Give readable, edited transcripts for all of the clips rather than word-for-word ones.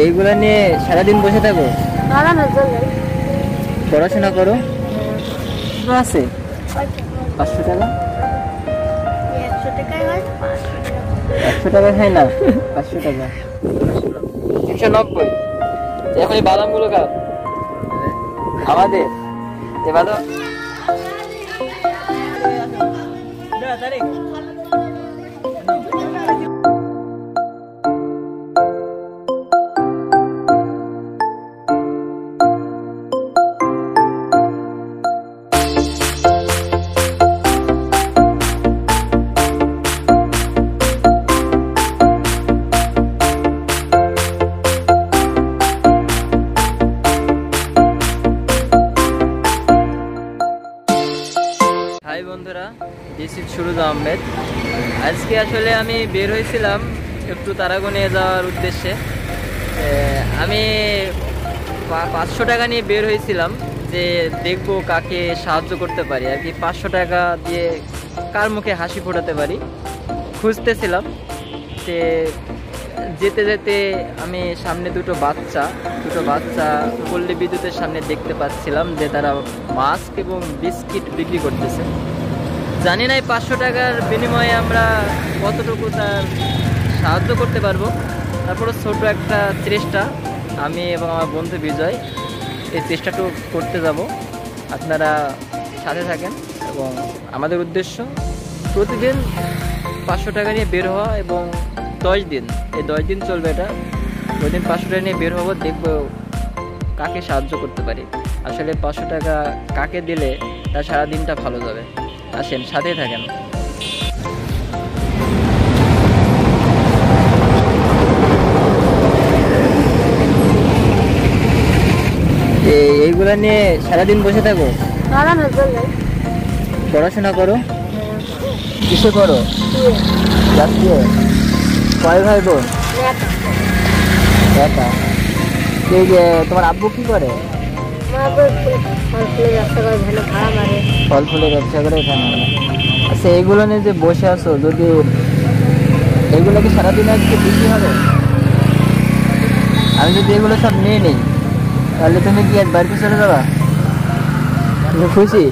এইগুলা নিয়ে সারাদিন বসে থাকো? পড়াশোনা করো? আছে 500 টাকা? 100 টাকা খাই না, 500 টাকা। 390। এখন এই বাদাম গুলো কার? আমাদের। বাদাম বন্ধুরা, দিস ইজ সুরুজ আহমেদ। আজকে আসলে আমি বের হয়েছিলাম একটু তারাগণে যাওয়ার উদ্দেশ্যে। আমি 500 টাকা নিয়ে বের হয়েছিলাম যে দেখবো কাকে সাহায্য করতে পারি আর কি, 500 টাকা দিয়ে কার মুখে হাসি ফোটাতে পারি খুঁজতেছিলাম। যে যেতে যেতে আমি সামনে দুটো বাচ্চা পল্লী বিদ্যুতের সামনে দেখতে পাচ্ছিলাম যে তারা মাস্ক এবং বিস্কিট বিক্রি করতেছে। জানি না এই 500 টাকার বিনিময়ে আমরা কতটুকু তার সাহায্য করতে পারবো। তারপরে ছোট একটা চেষ্টা, আমি এবং আমার বন্ধু বিজয় এই চেষ্টাটুকু করতে যাব। আপনারা সাথে থাকেন এবং আমাদের উদ্দেশ্য প্রতিদিন 500 টাকা নিয়ে বের হওয়া এবং 10 দিন, এই 10 দিন চলবে এটা। প্রতিদিন 500 টাকা নিয়ে বের হবো, দেখবো কাকে সাহায্য করতে পারি। আসলে 500 টাকা কাকে দিলে তার সারাদিনটা ভালো যাবে। আসেন, সাথেই থাকেন। এইগুলা নিয়ে সারাদিন বসে থাকো? পড়াশোনা করো? কিসে করো? কয় ভাই বোন? একা। এই যে তোমার আব্বু কি করে? ফল ফুলের ব্যবসা করে এখানে। আচ্ছা, এইগুলো নিয়ে যে বসে আছো, যদি এগুলো কি সারাদিন আজকে বিক্রি হবে? আমি যদি এগুলো সব নিয়ে নিই তাহলে তুমি কি আজ বাড়িতে চলে যাবা? তুমি খুশি?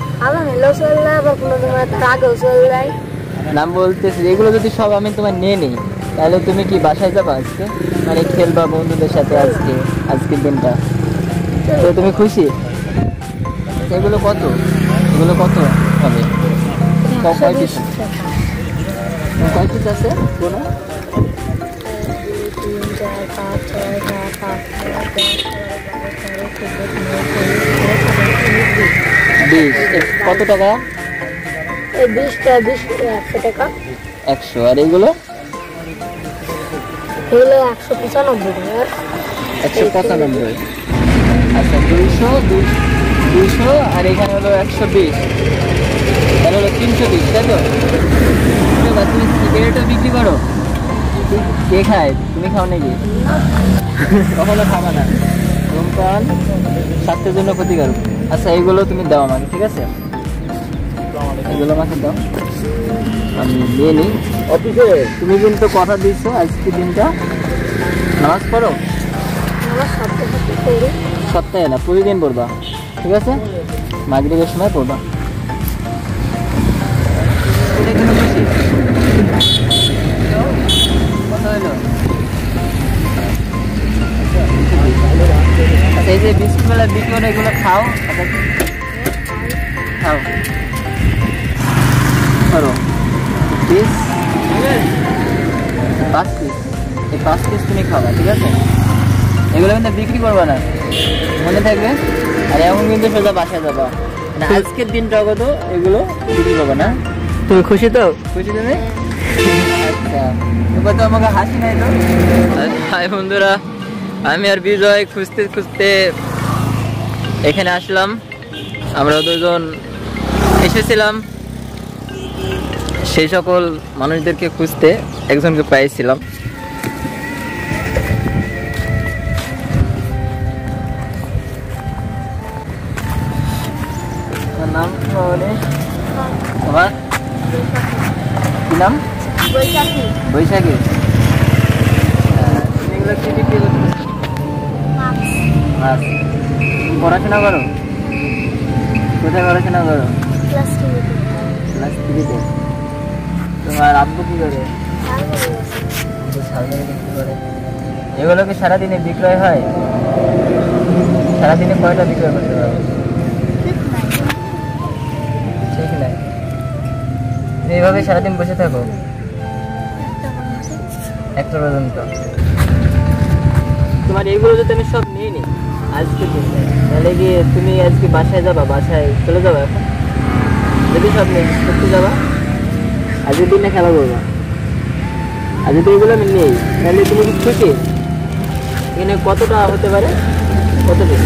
নাম বলতেছি, এগুলো যদি সব আমি তোমার নিয়ে নিই তাহলে তুমি কি বাসায় যাবা আজকে, মানে খেলবা বন্ধুদের সাথে আজকের দিনটা? তো তুমি খুশি? এগুলো কত হবে? কয় পিস আছে? কোনো 20। কত টাকা? 20টা 100 টাকা। 100। আর এইগুলো? 195 টাকা। 195। আচ্ছা, 200 আর এখানে হলো 120, তাহলে হলো 320, তাই তো? তুমি সিগারেটও বিক্রি করো? কে খায়? তুমি খাও নাকি? কখনো খাবা না, ধূমপান স্বাস্থ্যের জন্য ক্ষতিকারক। আচ্ছা, এইগুলো তুমি দাও আমাকে, ঠিক আছে? এগুলো আমাকে দাও, আমি নিয়ে নিই। অফিসে তুমি কিন্তু কথা দিচ্ছ আজকে দিনটা নামাজ পড়ো? সপ্তাহে না, প্রতিদিন পড়বা, ঠিক আছে? মাগরিবের সময় পড়বা। কত হলো? আচ্ছা, এই যে বিস্কুটগুলো বিক্রি করে এগুলো খাও? খাও করো। 5 পিস, এই 5 পিস তুমি খাবা, ঠিক আছে? এগুলো কিন্তু বিক্রি করবা না, মনে থাকবে। আর এখন কিন্তু সোজা বাসায় যাবা, আজকের দিনটা কত এগুলো বিক্রি করবো না। তুমি খুশি তো? খুশি তুমি? আচ্ছা, এবার তো আমাকে হাসি নাই তো। হাই বন্ধুরা, আমি আর বিজয় খুঁজতে এখানে আসলাম। আমরা দুজন এসেছিলাম সেই সকল মানুষদেরকে খুঁজতে, একজনকে পাইছিলাম। নাম তোমার কি নাম? বৈশাখী। তুমি এগুলো কি বিক্রি করছো? আচ্ছা, তুমি পড়াশোনা করো? কোথায় পড়াশোনা করো? ক্লাস 2 ক্লাস 3-তে। তোমার আব্বু কি করে? এগুলো কি সারাদিনে বিক্রয় হয়? সারাদিনে কয়টা বিক্রয় করতে পারো? ঠিক নাই। তুমি এইভাবে সারাদিন বসে থাকো একটা পর্যন্ত? তোমার এইগুলো যদি আমি সব নিয়ে নিই আজকে দিনে, তাহলে কি তুমি আজকে বাসায় যাবা? বাসায় চলে যাবা এখন? যদি সব নিয়ে করতে যাবা, আজকের দিনে খেলা করবা। আর যদি এগুলো আমি নেই, তাহলে তুমি কি খুশি? এখানে কতটা হতে পারে? কতটা?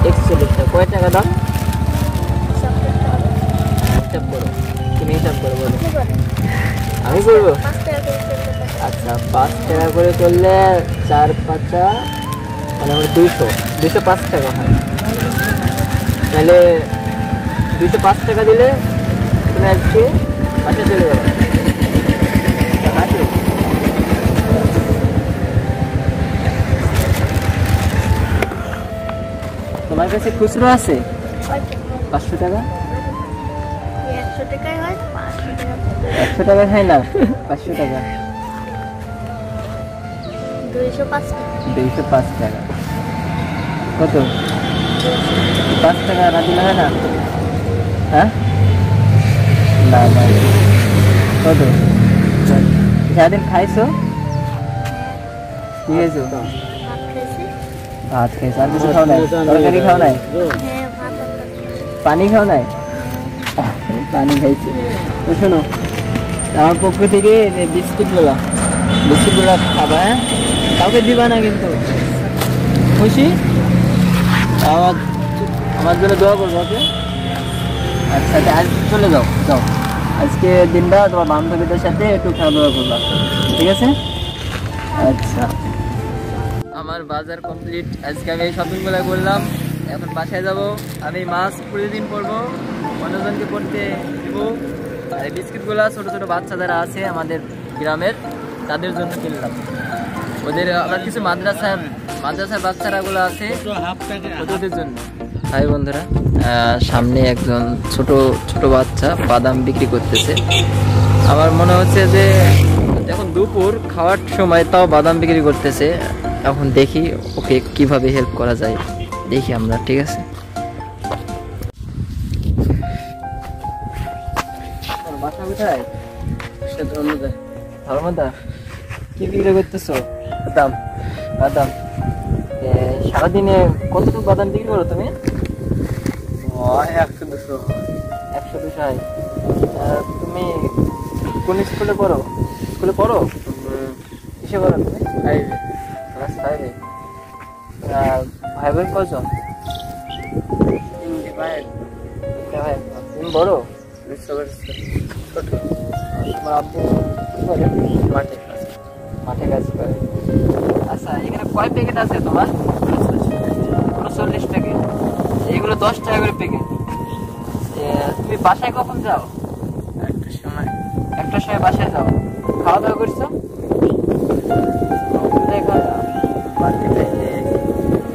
41 টাকা। কয় টাকা দাম? হিসাব করো, তুমি হিসাব করো, বলো। আমি করবো? আচ্ছা, 5 টাকা করে করলে 4 5 মানে আমার 205 টাকা হয়। তাহলে 205 টাকা দিলে তুমি আজকে বাসায় চলে যাবে। তোমার কাছে খুচরো আছে 500 টাকা? 100 টাকায় হয় 500 টাকা। 100 টাকা খাই না, 500 টাকা। 205 টাকা। কত? 5 টাকা না দিলে হয় না? হ্যাঁ, না না। কত? সারাদিন খাইছো? কি খাইছো? ভাত খাইছো। আর কিছু খাও নাই? তরকারি খাও নাই? পানি খাও নাই? পানি খাইছো। তো শোনো, আমার পক্ষ থেকে বিস্কুটগুলো খাবা, হ্যাঁ? কাউকে দিবা না কিন্তু। খুশি? আমার জন্য দোয়া করবো, ওকে? আচ্ছা, আজ চলে যাও। আজকে দিনটা তোমার বান্ধবীদের সাথে একটু খেলাধুলা করবা, ঠিক আছে? আচ্ছা, আমার বাজার কমপ্লিট। আজকে আমি এই শপিংগুলো করলাম। এখন বাসায় যাব। আমি মাছ প্রতিদিন পরবো, অন্যজনকে পড়তে দেবো। আর এই বিস্কিটগুলো ছোটো ছোটো বাচ্চা যারা আছে আমাদের গ্রামের, তাদের জন্য কিনলাম। ওদের আবার কিছু মাদ্রাসার বাচ্চারাগুলো আছে ওদের জন্য। হাই বন্ধুরা, সামনে একজন ছোট বাচ্চা বাদাম বিক্রি করতেছে। আমার মনে হচ্ছে যে এখন দুপুর খাওয়ার সময়, তাও বাদাম বিক্রি করতেছে। এখন দেখি ওকে কিভাবে হেল্প করা যায়, দেখি আমরা, ঠিক আছে? বাসা কোথায়? ধর্মদা। কি বিক্রি করতেছো? বাদাম। সারাদিনে কতটুকু বাদাম বিক্রি করো তুমি? 100-200 হয়। তুমি কোন স্কুলে পড়ো? কিসে পড়ো তুমি? ক্লাস 5-এ। ভাই বোন কজন? 3 ভাই। তুমি বড়? ছোট। তোমার আব্বু কি করে? মাঠে কাজ করে। আচ্ছা, এখানে কয় প্যাকেট আছে তোমার? 40 প্যাকেট। এইগুলো 10 টাকা করে প্যাকেট। তুমি বাসায় কখন যাও? 1টার সময় বাসায় যাও। খাওয়া দাওয়া করছো?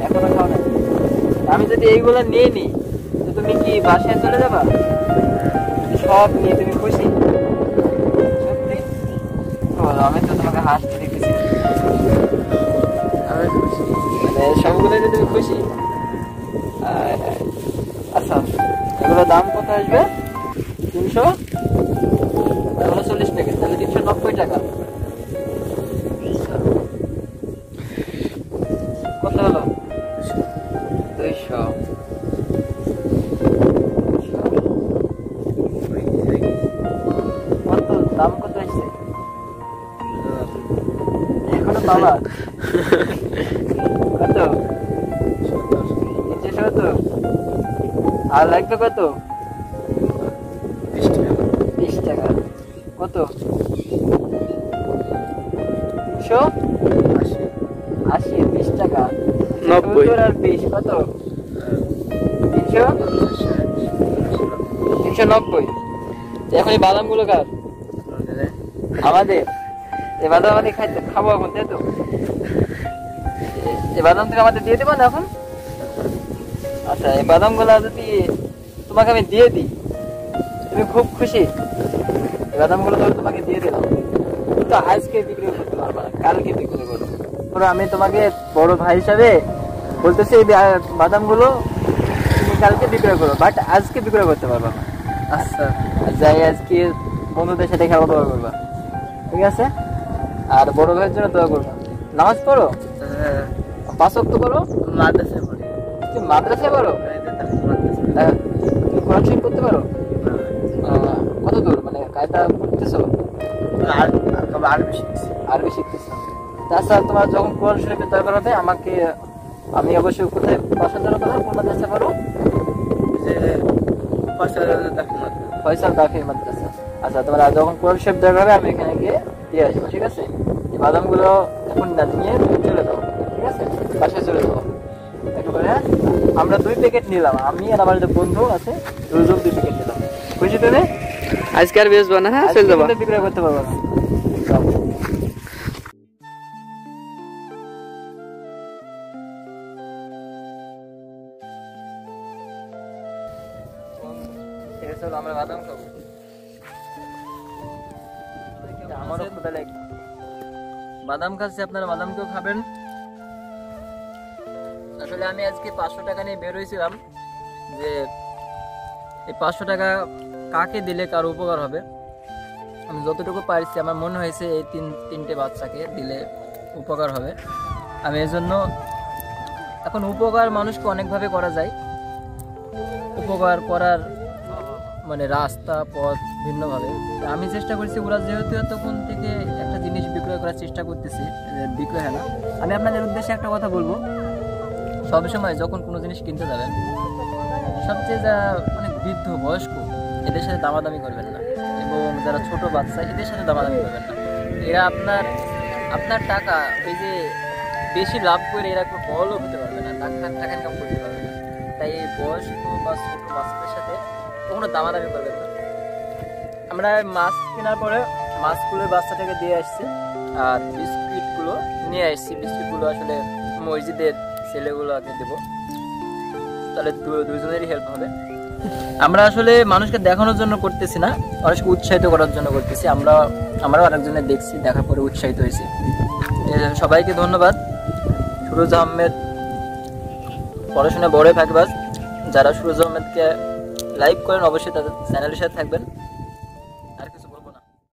এখনো খাও না? আমি যদি এইগুলো নিয়ে নিই, তো তুমি কি বাসায় চলে যাবা? সব নিয়ে তুমি খুশি? সত্যি বলো, আমি তো তোমাকে হাসতে দেখেছি। আমি খুশি, মানে সবগুলো যে তুমি খুশি। আচ্ছা, এগুলো দাম কত আসবে? 339 প্যাকেট, তাহলে 390 টাকা। কত হলো? 200। কত দাম, কত আসছে এখনো বাবা? কত? 370। আর লাগবে কত? 20 টাকা। কত? 380। 20 টাকা। 90 আর 20 কত? 390। এখন এই বাদাম গুলো কার? আমাদের। এই বাদাম আমাদের খাবো এখন, তাই তো? এই বাদাম তুমি আমাদের দিয়ে দেবো না এখন? আচ্ছা, এই বাদামগুলো যদি তোমাকে আমি দিয়ে দিই, তুমি খুব খুশি? এই বাদামগুলো তো তোমাকে দিয়ে দিলাম, তো আজকে বিক্রি করতে পারবা না, কালকে বিক্রি করবো। ধরো আমি তোমাকে বড় ভাই হিসাবে বলতেছি, এই বাদামগুলো তুমি কালকে বিক্রয় করো, বাট আজকে বিক্রয় করতে পারবা না। আচ্ছা যাই আজকে বন্ধুদের সাথে খাওয়া দাওয়া করবা, ঠিক আছে? আর বড় ভাইয়ের জন্য দোয়া করবা। নামাজ পড়ো, 5 ওয়াক্ত করো। মাদ্রাসায় পড়ি। তুমি মাদ্রাসায় পড়ো? তুমি কোরআন শরীফ পড়তে পারো? কত দূর, মানে কায়দা পড়তেছো? আরবি শিখছি। আরবি শিখতেছো? তাছাড়া তোমার যখন কোরআন শরীফের দরকার হবে আমাকে, আমি অবশ্যই কোথায় পছন্দের কথা, কোন মাদ্রাসা পড়ো? যে ফয়সাল দাখিল মাদ্রাসা। আচ্ছা, তোমার যখন কোরআন শরীফ দরকার হবে আমি এখানে গিয়ে দিয়ে আসবো, ঠিক আছে? এই বাদামগুলো এখন না নিয়ে চলে যাও, ঠিক আছে? বাসায় চলে যাবো একেবারে। আমরা 2 প্যাকেট নিলাম, আমি আর আমার যে বন্ধু আছে দুজন 2 প্যাকেট নিলাম। খুশি তুমি? আজকে আর বেচবো না? হ্যাঁ, চলে যাবো। বিক্রয় করতে পারবো না। ঠিক আছে, চলো আমরা বাদাম খাবো। আমারও ক্ষুধা লাগছে। বাদাম খাচ্ছি, আপনারা বাদামকেও খাবেন। আসলে আমি আজকে 500 টাকা নিয়ে বের হয়েছিলাম যে এই 500 টাকা কাকে দিলে কার উপকার হবে। আমি যতটুকু পারছি, আমার মনে হয়েছে এই তিনটে বাচ্চাকে দিলে উপকার হবে। আমি এই জন্য, এখন উপকার মানুষকে অনেকভাবে করা যায়, উপকার করার মানে রাস্তা পথ ভিন্নভাবে। আমি চেষ্টা করছি, ওরা যেহেতু এতক্ষণ থেকে একটা জিনিস বিক্রয় করার চেষ্টা করতেছি, বিক্রয় হয় না। আমি আপনাদের উদ্দেশ্যে একটা কথা বলবো, সবসময় যখন কোনো জিনিস কিনতে যাবেন, সবচেয়ে যা অনেক বৃদ্ধ বয়স্ক এদের সাথে দামাদামি করবেন না, এবং যারা ছোট বাচ্চা এদের সাথে দামাদামি করবেন না। এরা আপনার টাকা ওই যে বেশি লাভ করে এরা কোনো বড়লোক হতে পারবে না, টাকা ইনকাম করতে পারবে না। তাই এই বয়স্ক বা ছোট বাচ্চাদের সাথে কখনো দামাদামি করবেন না। আমরা মাছ কেনার পরে মাছগুলো বাচ্চাটাকে দিয়ে আসছি, আর বিস্কিটগুলো নিয়ে আসছি। বিস্কিটগুলো আসলে মসজিদের ছেলেগুলোকে দেবো, তাহলে দুজনেরই হেল্প হবে। আমরা আসলে মানুষকে দেখানোর জন্য করতেছি না, মানুষকে উৎসাহিত করার জন্য করতেছি। আমরাও আরেকজনের দেখছি, দেখার পরে উৎসাহিত হয়েছি। সবাইকে ধন্যবাদ। সুরজ আহমেদ পড়াশোনা বড় ফাঁকিবাজ। যারা সুরজ আহমেদকে লাইক করেন অবশ্যই তাদের চ্যানেলের সাথে থাকবেন।